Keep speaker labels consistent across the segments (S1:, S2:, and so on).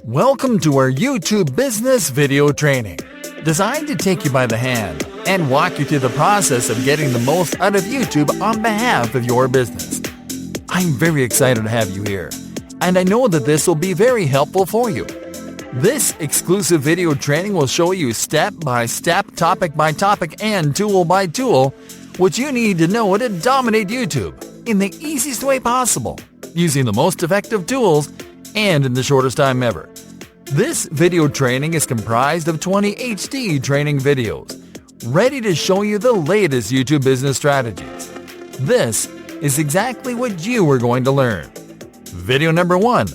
S1: Welcome to our YouTube business video training, designed to take you by the hand and walk you through the process of getting the most out of YouTube on behalf of your business. I'm very excited to have you here, and I know that this will be very helpful for you. This exclusive video training will show you step by step, topic by topic, and tool by tool what you need to know to dominate YouTube in the easiest way possible, using the most effective tools and in the shortest time ever. This video training is comprised of 20 HD training videos, ready to show you the latest YouTube business strategies. This is exactly what you are going to learn. Video number 1.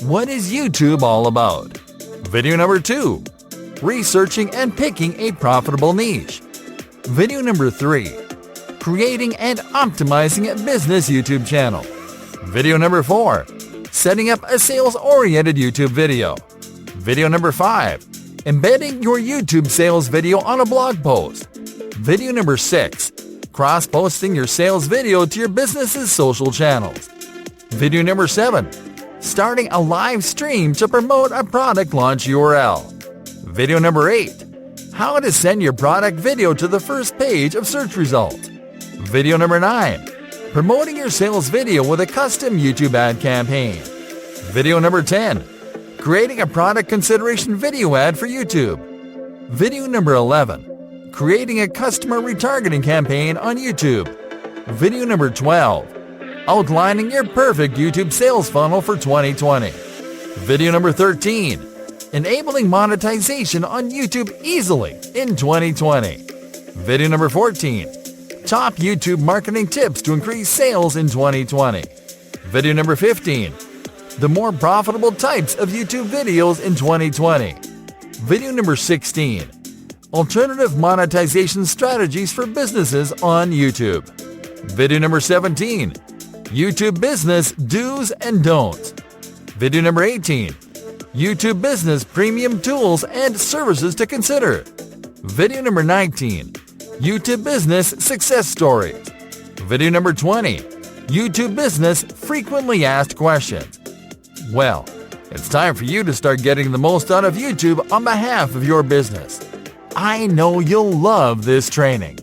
S1: What is YouTube all about? Video number 2. Researching and picking a profitable niche. Video number 3. Creating and optimizing a business YouTube channel. Video number 4. Setting up a sales-oriented YouTube video. Video number 5. Embedding your YouTube sales video on a blog post. Video number 6. Cross-posting your sales video to your business's social channels. Video number 7. Starting a live stream to promote a product launch URL. Video number 8. How to send your product video to the first page of search results. Video number 9. Promoting your sales video with a custom YouTube ad campaign. Video number 10. Creating a product consideration video ad for YouTube. Video number 11. Creating a customer retargeting campaign on YouTube. Video number 12. Outlining your perfect YouTube sales funnel for 2020. Video number 13. Enabling monetization on YouTube easily in 2020. Video number 14. Top YouTube marketing tips to increase sales in 2020. Video number 15. The more profitable types of YouTube videos in 2020. Video number 16. Alternative monetization strategies for businesses on YouTube. Video number 17. YouTube business do's and don'ts. Video number 18. YouTube business premium tools and services to consider. Video number 19. YouTube business success stories. Video number 20. YouTube business frequently asked questions. Well, it's time for you to start getting the most out of YouTube on behalf of your business. I know you'll love this training.